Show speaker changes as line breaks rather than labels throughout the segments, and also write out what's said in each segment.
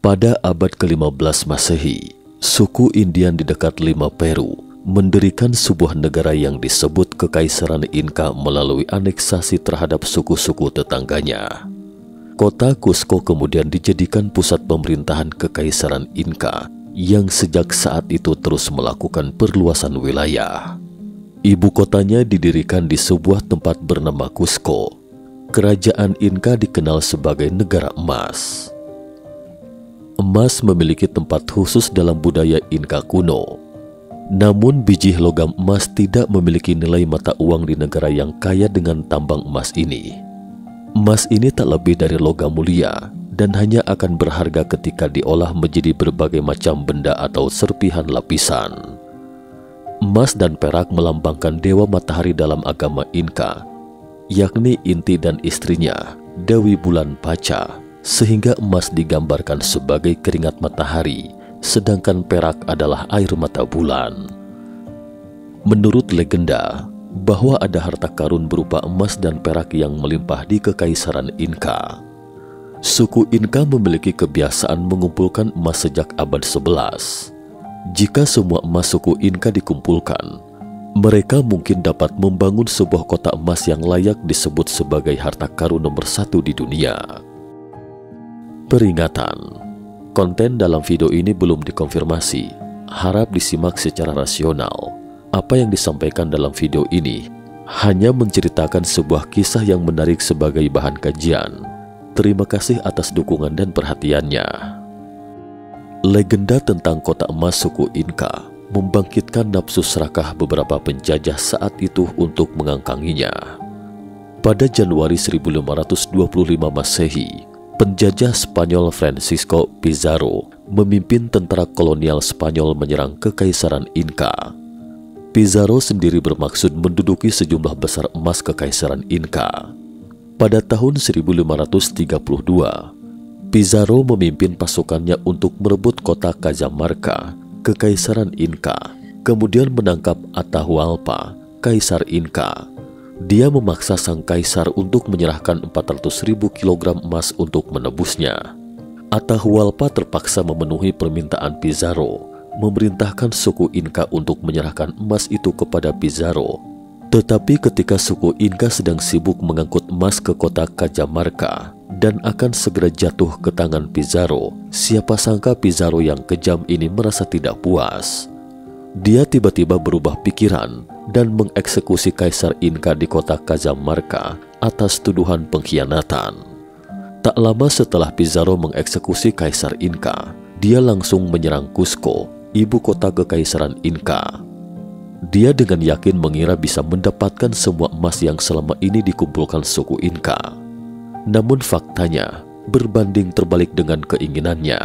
Pada abad ke-15 Masehi, suku Indian di dekat Lima, Peru, mendirikan sebuah negara yang disebut Kekaisaran Inka melalui aneksasi terhadap suku-suku tetangganya. Kota Cusco kemudian dijadikan pusat pemerintahan Kekaisaran Inka yang sejak saat itu terus melakukan perluasan wilayah. Ibu kotanya didirikan di sebuah tempat bernama Cusco. Kerajaan Inka dikenal sebagai negara emas. Emas memiliki tempat khusus dalam budaya Inka kuno. Namun biji logam emas tidak memiliki nilai mata uang di negara yang kaya dengan tambang emas ini. Emas ini tak lebih dari logam mulia dan hanya akan berharga ketika diolah menjadi berbagai macam benda atau serpihan lapisan. Emas dan perak melambangkan dewa matahari dalam agama Inka, yakni Inti dan istrinya, Dewi Bulan Paca, sehingga emas digambarkan sebagai keringat matahari, sedangkan perak adalah air mata bulan. Menurut legenda, bahwa ada harta karun berupa emas dan perak yang melimpah di Kekaisaran Inka. Suku Inka memiliki kebiasaan mengumpulkan emas sejak abad 11. Jika semua emas suku Inka dikumpulkan, mereka mungkin dapat membangun sebuah kota emas yang layak disebut sebagai harta karun nomor 1 di dunia. Peringatan: konten dalam video ini belum dikonfirmasi, harap disimak secara rasional. Apa yang disampaikan dalam video ini hanya menceritakan sebuah kisah yang menarik sebagai bahan kajian. Terima kasih atas dukungan dan perhatiannya. Legenda tentang kota emas suku Inka membangkitkan nafsu serakah beberapa penjajah saat itu untuk mengangkanginya. Pada Januari 1525 Masehi, penjajah Spanyol Francisco Pizarro memimpin tentara kolonial Spanyol menyerang Kekaisaran Inka. Pizarro sendiri bermaksud menduduki sejumlah besar emas Kekaisaran Inka. Pada tahun 1532, Pizarro memimpin pasukannya untuk merebut kota Cajamarca, Kekaisaran Inka, kemudian menangkap Atahualpa, Kaisar Inka. Dia memaksa sang kaisar untuk menyerahkan 400.000 kilogram emas untuk menebusnya. Atahualpa terpaksa memenuhi permintaan Pizarro, memerintahkan suku Inka untuk menyerahkan emas itu kepada Pizarro. Tetapi ketika suku Inka sedang sibuk mengangkut emas ke kota Cajamarca dan akan segera jatuh ke tangan Pizarro, siapa sangka Pizarro yang kejam ini merasa tidak puas. Dia tiba-tiba berubah pikiran dan mengeksekusi Kaisar Inka di kota Cajamarca atas tuduhan pengkhianatan. Tak lama setelah Pizarro mengeksekusi Kaisar Inka, dia langsung menyerang Cusco, ibu kota Kekaisaran Inka. Dia dengan yakin mengira bisa mendapatkan semua emas yang selama ini dikumpulkan suku Inka. Namun faktanya berbanding terbalik dengan keinginannya.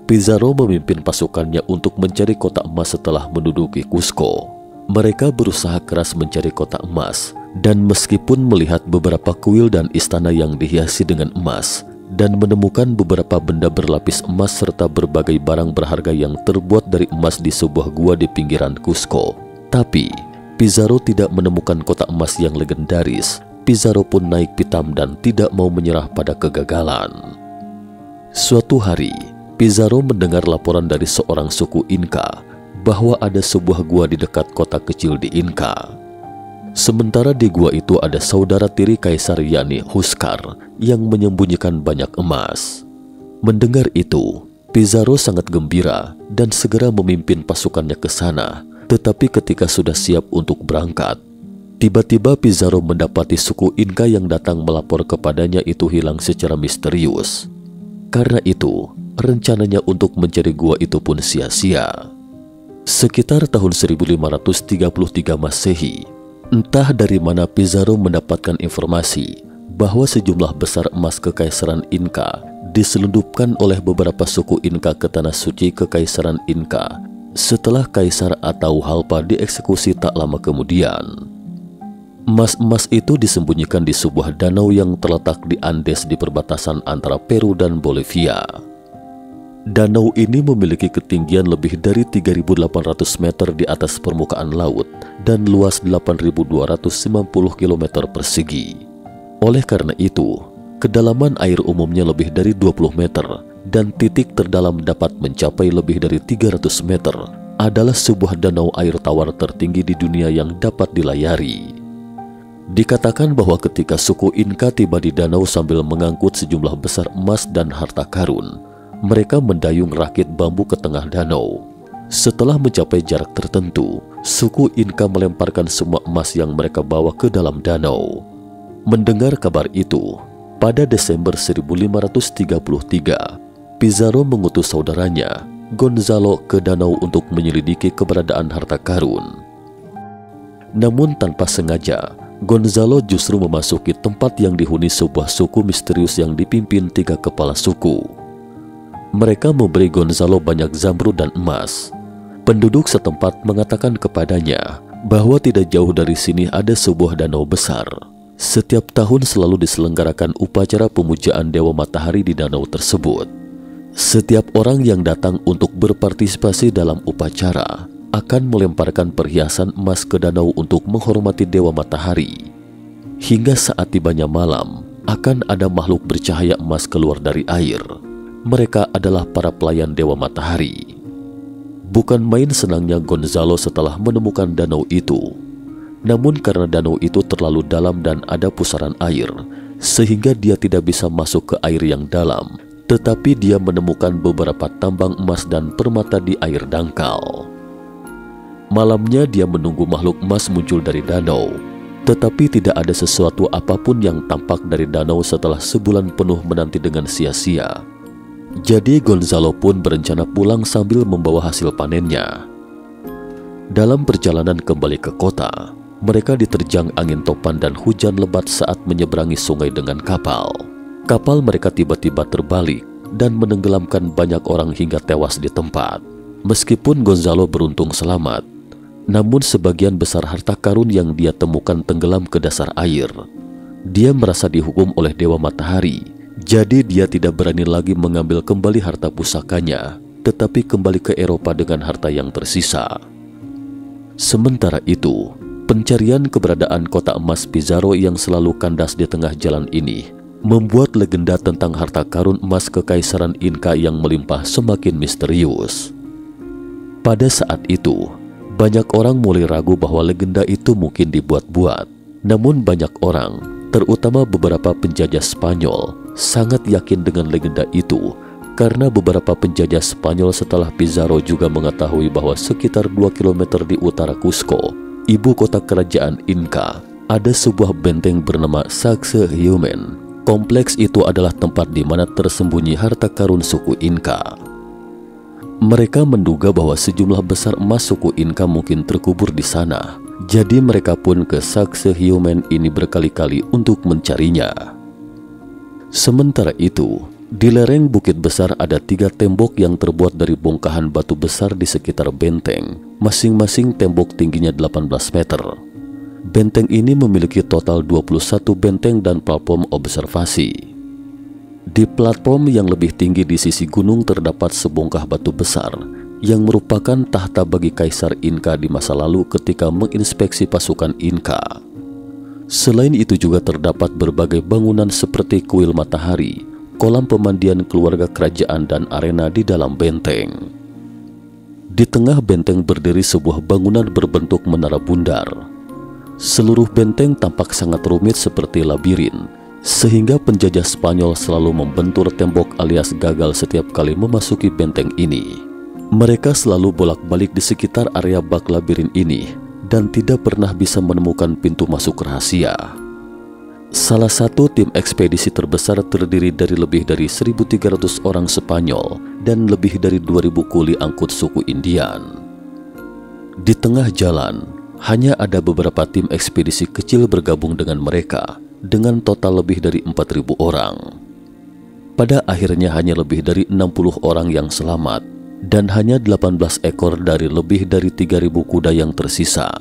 Pizarro memimpin pasukannya untuk mencari kota emas setelah menduduki Cusco. Mereka berusaha keras mencari kota emas, dan meskipun melihat beberapa kuil dan istana yang dihiasi dengan emas, dan menemukan beberapa benda berlapis emas serta berbagai barang berharga yang terbuat dari emas di sebuah gua di pinggiran Cusco. Tapi, Pizarro tidak menemukan kota emas yang legendaris. Pizarro pun naik pitam dan tidak mau menyerah pada kegagalan. Suatu hari, Pizarro mendengar laporan dari seorang suku Inka bahwa ada sebuah gua di dekat kota kecil di Inka. Sementara di gua itu ada saudara tiri kaisar yakni Huskar yang menyembunyikan banyak emas. Mendengar itu, Pizarro sangat gembira dan segera memimpin pasukannya ke sana. Tetapi ketika sudah siap untuk berangkat, tiba-tiba Pizarro mendapati suku Inka yang datang melapor kepadanya itu hilang secara misterius. Karena itu, rencananya untuk mencari gua itu pun sia-sia. Sekitar tahun 1533 Masehi, entah dari mana Pizarro mendapatkan informasi bahwa sejumlah besar emas Kekaisaran Inka diselundupkan oleh beberapa suku Inka ke tanah suci Kekaisaran Inka setelah Kaisar Atahualpa dieksekusi tak lama kemudian. Emas-emas itu disembunyikan di sebuah danau yang terletak di Andes di perbatasan antara Peru dan Bolivia. Danau ini memiliki ketinggian lebih dari 3.800 meter di atas permukaan laut dan luas 8.290 km persegi. Oleh karena itu, kedalaman air umumnya lebih dari 20 meter dan titik terdalam dapat mencapai lebih dari 300 meter adalah sebuah danau air tawar tertinggi di dunia yang dapat dilayari. Dikatakan bahwa ketika suku Inka tiba di danau sambil mengangkut sejumlah besar emas dan harta karun, mereka mendayung rakit bambu ke tengah danau. Setelah mencapai jarak tertentu, suku Inka melemparkan semua emas yang mereka bawa ke dalam danau. Mendengar kabar itu, pada Desember 1533, Pizarro mengutus saudaranya, Gonzalo, ke danau untuk menyelidiki keberadaan harta karun. Namun tanpa sengaja, Gonzalo justru memasuki tempat yang dihuni sebuah suku misterius yang dipimpin 3 kepala suku. Mereka memberi Gonzalo banyak zamrud dan emas. Penduduk setempat mengatakan kepadanya bahwa tidak jauh dari sini ada sebuah danau besar. Setiap tahun selalu diselenggarakan upacara pemujaan Dewa Matahari di danau tersebut. Setiap orang yang datang untuk berpartisipasi dalam upacara akan melemparkan perhiasan emas ke danau untuk menghormati Dewa Matahari. Hingga saat tibanya malam, akan ada makhluk bercahaya emas keluar dari air. Mereka adalah para pelayan Dewa Matahari. Bukan main senangnya Gonzalo setelah menemukan danau itu. Namun karena danau itu terlalu dalam dan ada pusaran air, sehingga dia tidak bisa masuk ke air yang dalam, tetapi dia menemukan beberapa tambang emas dan permata di air dangkal. Malamnya dia menunggu makhluk emas muncul dari danau, tetapi tidak ada sesuatu apapun yang tampak dari danau setelah sebulan penuh menanti dengan sia-sia. Jadi Gonzalo pun berencana pulang sambil membawa hasil panennya. Dalam perjalanan kembali ke kota, mereka diterjang angin topan dan hujan lebat saat menyeberangi sungai dengan kapal. Kapal mereka tiba-tiba terbalik dan menenggelamkan banyak orang hingga tewas di tempat. Meskipun Gonzalo beruntung selamat, namun sebagian besar harta karun yang dia temukan tenggelam ke dasar air. Dia merasa dihukum oleh Dewa Matahari, jadi dia tidak berani lagi mengambil kembali harta pusakanya, tetapi kembali ke Eropa dengan harta yang tersisa. Sementara itu, pencarian keberadaan kota emas Pizarro yang selalu kandas di tengah jalan ini membuat legenda tentang harta karun emas kekaisaran Inka yang melimpah semakin misterius. Pada saat itu, banyak orang mulai ragu bahwa legenda itu mungkin dibuat-buat. Namun banyak orang, terutama beberapa penjajah Spanyol, sangat yakin dengan legenda itu karena beberapa penjajah Spanyol setelah Pizarro juga mengetahui bahwa sekitar 2 km di utara Cusco, ibu kota kerajaan Inka, ada sebuah benteng bernama Sacsayhuaman. Kompleks itu adalah tempat di mana tersembunyi harta karun suku Inka. Mereka menduga bahwa sejumlah besar emas suku Inka mungkin terkubur di sana. Jadi mereka pun ke Sacsayhuaman ini berkali-kali untuk mencarinya. Sementara itu, di lereng bukit besar ada 3 tembok yang terbuat dari bongkahan batu besar di sekitar benteng. Masing-masing tembok tingginya 18 meter. Benteng ini memiliki total 21 benteng dan platform observasi. Di platform yang lebih tinggi di sisi gunung terdapat sebongkah batu besar yang merupakan tahta bagi Kaisar Inka di masa lalu ketika menginspeksi pasukan Inka. Selain itu juga terdapat berbagai bangunan seperti kuil matahari, kolam pemandian keluarga kerajaan dan arena di dalam benteng. Di tengah benteng berdiri sebuah bangunan berbentuk menara bundar. Seluruh benteng tampak sangat rumit seperti labirin, sehingga penjajah Spanyol selalu membentur tembok alias gagal setiap kali memasuki benteng ini. Mereka selalu bolak-balik di sekitar area bak labirin ini dan tidak pernah bisa menemukan pintu masuk rahasia. Salah satu tim ekspedisi terbesar terdiri dari lebih dari 1.300 orang Spanyol dan lebih dari 2.000 kuli angkut suku Indian. Di tengah jalan, hanya ada beberapa tim ekspedisi kecil bergabung dengan mereka dengan total lebih dari 4.000 orang. Pada akhirnya hanya lebih dari 60 orang yang selamat dan hanya 18 ekor dari lebih dari 3.000 kuda yang tersisa.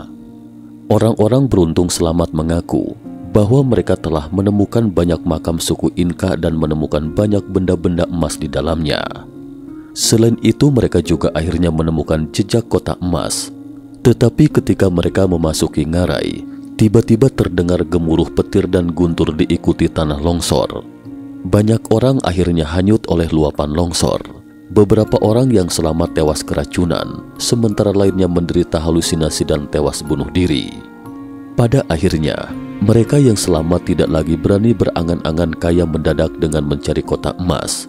Orang-orang beruntung selamat mengaku bahwa mereka telah menemukan banyak makam suku Inka dan menemukan banyak benda-benda emas di dalamnya. Selain itu mereka juga akhirnya menemukan jejak kota emas. Tetapi ketika mereka memasuki ngarai, tiba-tiba terdengar gemuruh petir dan guntur diikuti tanah longsor. Banyak orang akhirnya hanyut oleh luapan longsor. Beberapa orang yang selamat tewas keracunan, sementara lainnya menderita halusinasi dan tewas bunuh diri. Pada akhirnya, mereka yang selamat tidak lagi berani berangan-angan kaya mendadak dengan mencari kotak emas,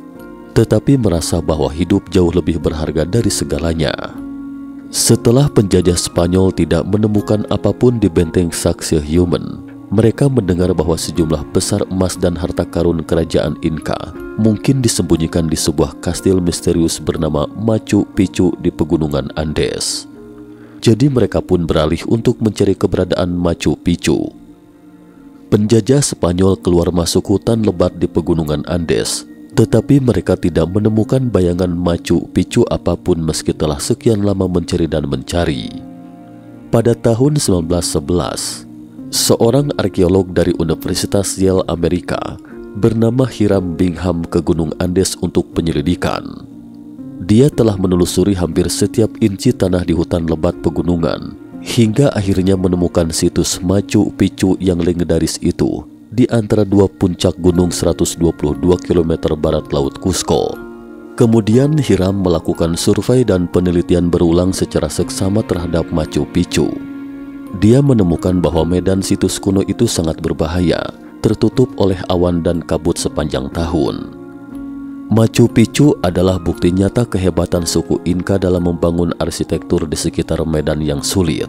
tetapi merasa bahwa hidup jauh lebih berharga dari segalanya. Setelah penjajah Spanyol tidak menemukan apapun di benteng Sacsayhuaman, mereka mendengar bahwa sejumlah besar emas dan harta karun kerajaan Inca mungkin disembunyikan di sebuah kastil misterius bernama Machu Picchu di pegunungan Andes. Jadi mereka pun beralih untuk mencari keberadaan Machu Picchu. Penjajah Spanyol keluar masuk hutan lebat di pegunungan Andes, tetapi mereka tidak menemukan bayangan Machu Picchu apapun meski telah sekian lama mencari dan mencari. Pada tahun 1911, seorang arkeolog dari Universitas Yale Amerika bernama Hiram Bingham ke Gunung Andes untuk penyelidikan. Dia telah menelusuri hampir setiap inci tanah di hutan lebat pegunungan, hingga akhirnya menemukan situs Machu Picchu yang legendaris itu di antara dua puncak gunung 122 km barat Laut Cusco. Kemudian Hiram melakukan survei dan penelitian berulang secara seksama terhadap Machu Picchu. Dia menemukan bahwa medan situs kuno itu sangat berbahaya, tertutup oleh awan dan kabut sepanjang tahun. Machu Picchu adalah bukti nyata kehebatan suku Inca dalam membangun arsitektur di sekitar medan yang sulit.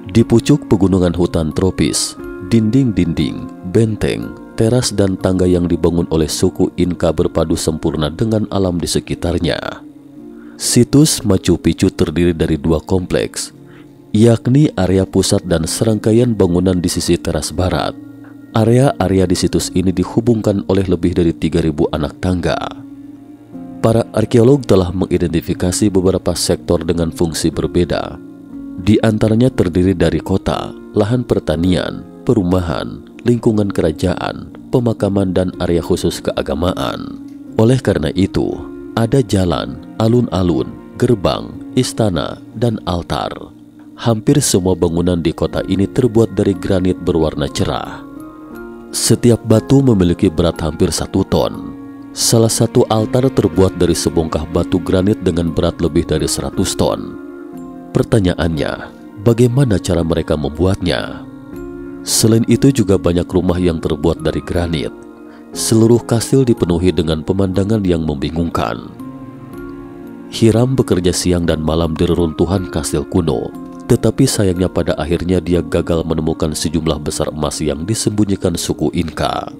Di pucuk pegunungan hutan tropis, dinding-dinding, benteng, teras dan tangga yang dibangun oleh suku Inca berpadu sempurna dengan alam di sekitarnya. Situs Machu Picchu terdiri dari dua kompleks, yakni area pusat dan serangkaian bangunan di sisi teras barat. Area-area di situs ini dihubungkan oleh lebih dari 3.000 anak tangga. Para arkeolog telah mengidentifikasi beberapa sektor dengan fungsi berbeda. Di antaranya terdiri dari kota, lahan pertanian, perumahan, lingkungan kerajaan, pemakaman, dan area khusus keagamaan. Oleh karena itu, ada jalan, alun-alun, gerbang, istana, dan altar. Hampir semua bangunan di kota ini terbuat dari granit berwarna cerah. Setiap batu memiliki berat hampir 1 ton. Salah satu altar terbuat dari sebongkah batu granit dengan berat lebih dari 100 ton. Pertanyaannya, bagaimana cara mereka membuatnya? Selain itu juga banyak rumah yang terbuat dari granit. Seluruh kastil dipenuhi dengan pemandangan yang membingungkan. Hiram bekerja siang dan malam di reruntuhan kastil kuno. Tetapi sayangnya pada akhirnya dia gagal menemukan sejumlah besar emas yang disembunyikan suku Inca.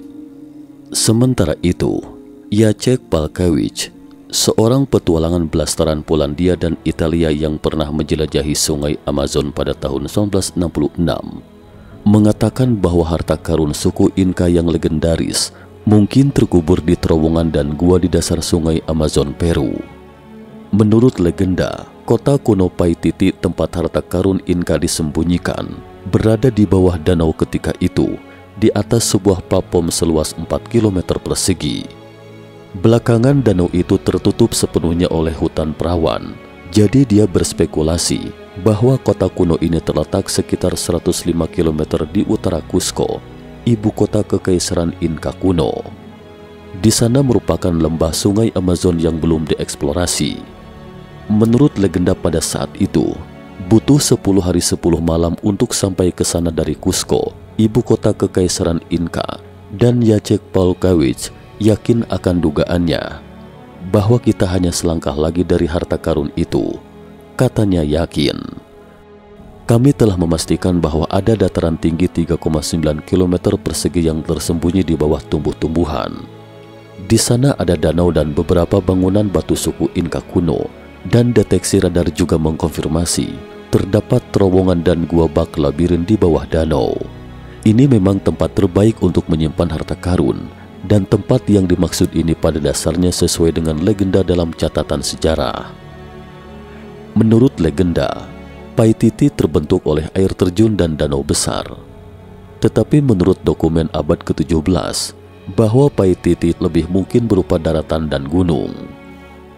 Sementara itu, Jacek Palkowicz, seorang petualangan blasteran Polandia dan Italia yang pernah menjelajahi sungai Amazon pada tahun 1966, mengatakan bahwa harta karun suku Inca yang legendaris mungkin terkubur di terowongan dan gua di dasar sungai Amazon, Peru. Menurut legenda, kota kuno Paititi tempat harta karun Inca disembunyikan berada di bawah danau ketika itu, di atas sebuah platform seluas 4 km persegi. Belakangan danau itu tertutup sepenuhnya oleh hutan perawan, jadi dia berspekulasi bahwa kota kuno ini terletak sekitar 105 km di utara Cusco, ibu kota kekaisaran Inca kuno. Di sana merupakan lembah sungai Amazon yang belum dieksplorasi. Menurut legenda pada saat itu, butuh 10 hari 10 malam untuk sampai ke sana dari Cusco, ibu kota kekaisaran Inca, dan Jacek Palkowicz yakin akan dugaannya bahwa kita hanya selangkah lagi dari harta karun itu. Katanya yakin. Kami telah memastikan bahwa ada dataran tinggi 3,9 km persegi yang tersembunyi di bawah tumbuh-tumbuhan. Di sana ada danau dan beberapa bangunan batu suku Inca kuno, dan deteksi radar juga mengkonfirmasi terdapat terowongan dan gua bak labirin di bawah danau. Ini memang tempat terbaik untuk menyimpan harta karun, dan tempat yang dimaksud ini pada dasarnya sesuai dengan legenda dalam catatan sejarah. Menurut legenda, Paititi terbentuk oleh air terjun dan danau besar. Tetapi menurut dokumen abad ke-17, bahwa Paititi lebih mungkin berupa daratan dan gunung.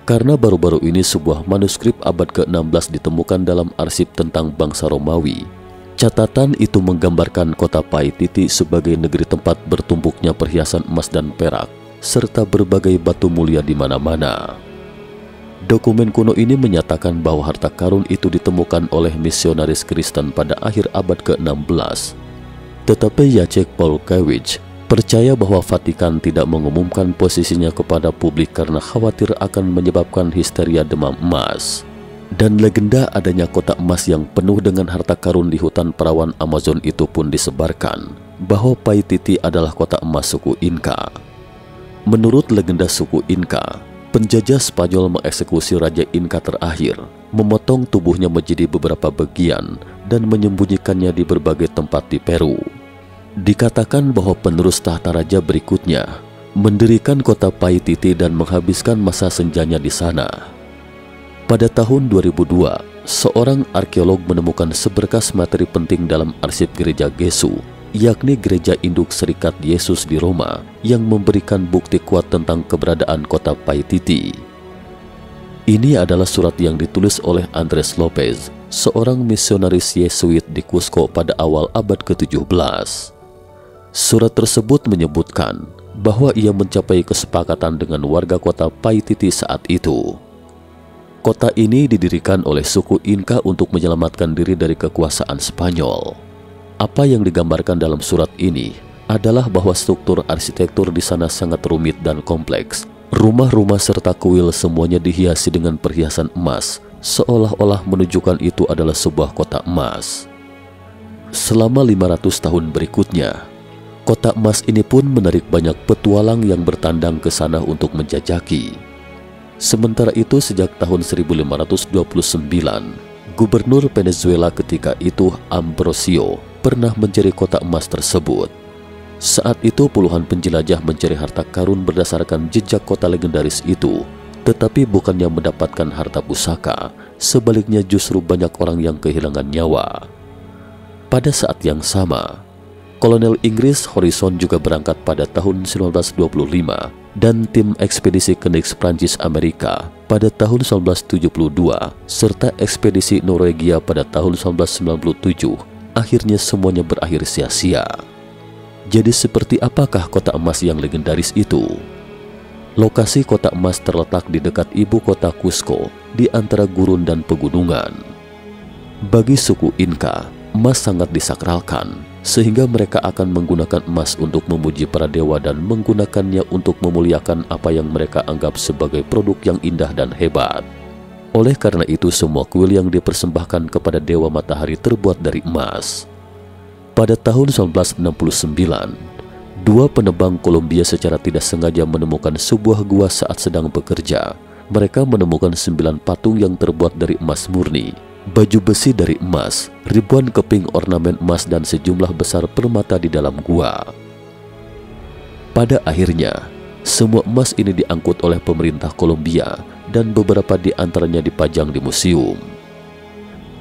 Karena baru-baru ini sebuah manuskrip abad ke-16 ditemukan dalam arsip tentang bangsa Romawi. Catatan itu menggambarkan kota Paititi sebagai negeri tempat bertumpuknya perhiasan emas dan perak, serta berbagai batu mulia di mana-mana. Dokumen kuno ini menyatakan bahwa harta karun itu ditemukan oleh misionaris Kristen pada akhir abad ke-16. Tetapi Jacek Paulkiewicz percaya bahwa Vatikan tidak mengumumkan posisinya kepada publik karena khawatir akan menyebabkan histeria demam emas. Dan legenda adanya kotak emas yang penuh dengan harta karun di hutan perawan Amazon itu pun disebarkan, bahwa Paititi adalah kotak emas suku Inka. Menurut legenda suku Inka, penjajah Spanyol mengeksekusi Raja Inka terakhir, memotong tubuhnya menjadi beberapa bagian dan menyembunyikannya di berbagai tempat di Peru. Dikatakan bahwa penerus tahta raja berikutnya mendirikan kota Paititi dan menghabiskan masa senjanya di sana. Pada tahun 2002, seorang arkeolog menemukan seberkas materi penting dalam arsip gereja Gesu, yakni Gereja Induk Serikat Yesus di Roma, yang memberikan bukti kuat tentang keberadaan kota Paititi. Ini adalah surat yang ditulis oleh Andres Lopez, seorang misionaris Yesuit di Cusco pada awal abad ke-17. Surat tersebut menyebutkan bahwa ia mencapai kesepakatan dengan warga kota Paititi saat itu. Kota ini didirikan oleh suku Inka untuk menyelamatkan diri dari kekuasaan Spanyol. Apa yang digambarkan dalam surat ini adalah bahwa struktur arsitektur di sana sangat rumit dan kompleks. Rumah-rumah serta kuil semuanya dihiasi dengan perhiasan emas, seolah-olah menunjukkan itu adalah sebuah kota emas. Selama 500 tahun berikutnya, kota emas ini pun menarik banyak petualang yang bertandang ke sana untuk menjajaki. Sementara itu, sejak tahun 1529, Gubernur Venezuela ketika itu, Ambrosio, pernah mencari kota emas tersebut. Saat itu puluhan penjelajah mencari harta karun berdasarkan jejak kota legendaris itu, tetapi bukannya mendapatkan harta pusaka, sebaliknya justru banyak orang yang kehilangan nyawa. Pada saat yang sama, Kolonel Inggris Harrison juga berangkat pada tahun 1925 dan tim ekspedisi Kenix Prancis Amerika pada tahun 1972 serta ekspedisi Norwegia pada tahun 1997 akhirnya semuanya berakhir sia-sia. Jadi seperti apakah kota emas yang legendaris itu? Lokasi kota emas terletak di dekat ibu kota Cusco di antara gurun dan pegunungan. Bagi suku Inka, emas sangat disakralkan, sehingga mereka akan menggunakan emas untuk memuji para dewa dan menggunakannya untuk memuliakan apa yang mereka anggap sebagai produk yang indah dan hebat. Oleh karena itu, semua kuil yang dipersembahkan kepada dewa matahari terbuat dari emas. Pada tahun 1969, dua penebang Kolombia secara tidak sengaja menemukan sebuah gua saat sedang bekerja. Mereka menemukan 9 patung yang terbuat dari emas murni, baju besi dari emas, ribuan keping ornamen emas dan sejumlah besar permata di dalam gua. Pada akhirnya, semua emas ini diangkut oleh pemerintah Kolombia dan beberapa di antaranya dipajang di museum.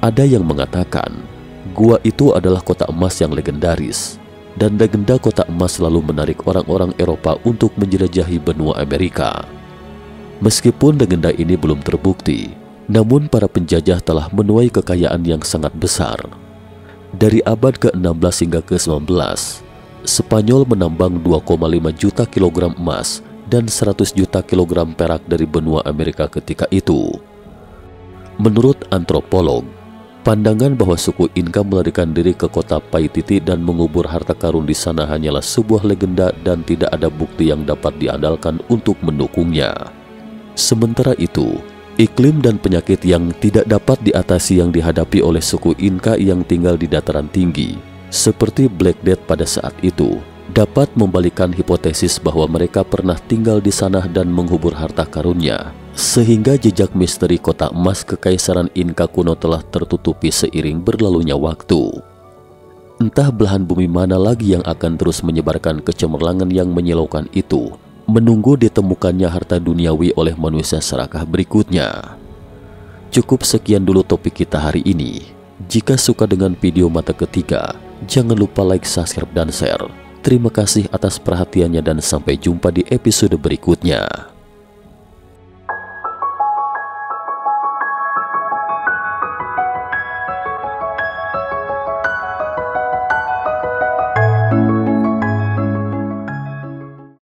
Ada yang mengatakan, gua itu adalah kota emas yang legendaris, dan legenda kota emas selalu menarik orang-orang Eropa untuk menjelajahi benua Amerika. Meskipun legenda ini belum terbukti, namun para penjajah telah menuai kekayaan yang sangat besar. Dari abad ke-16 hingga ke-19, Spanyol menambang 2,5 juta kilogram emas dan 100 juta kilogram perak dari benua Amerika ketika itu. Menurut antropolog, pandangan bahwa suku Inka melarikan diri ke kota Paititi dan mengubur harta karun di sana hanyalah sebuah legenda dan tidak ada bukti yang dapat diandalkan untuk mendukungnya. Sementara itu, iklim dan penyakit yang tidak dapat diatasi yang dihadapi oleh suku Inka yang tinggal di dataran tinggi, seperti Black Death pada saat itu, dapat membalikan hipotesis bahwa mereka pernah tinggal di sana dan menghubur harta karunnya, sehingga jejak misteri kota emas kekaisaran Inka kuno telah tertutupi seiring berlalunya waktu. Entah belahan bumi mana lagi yang akan terus menyebarkan kecemerlangan yang menyilaukan itu, menunggu ditemukannya harta duniawi oleh manusia serakah berikutnya. Cukup sekian dulu topik kita hari ini. Jika suka dengan video mata ketiga, jangan lupa like, subscribe, dan share. Terima kasih atas perhatiannya dan sampai jumpa di episode berikutnya.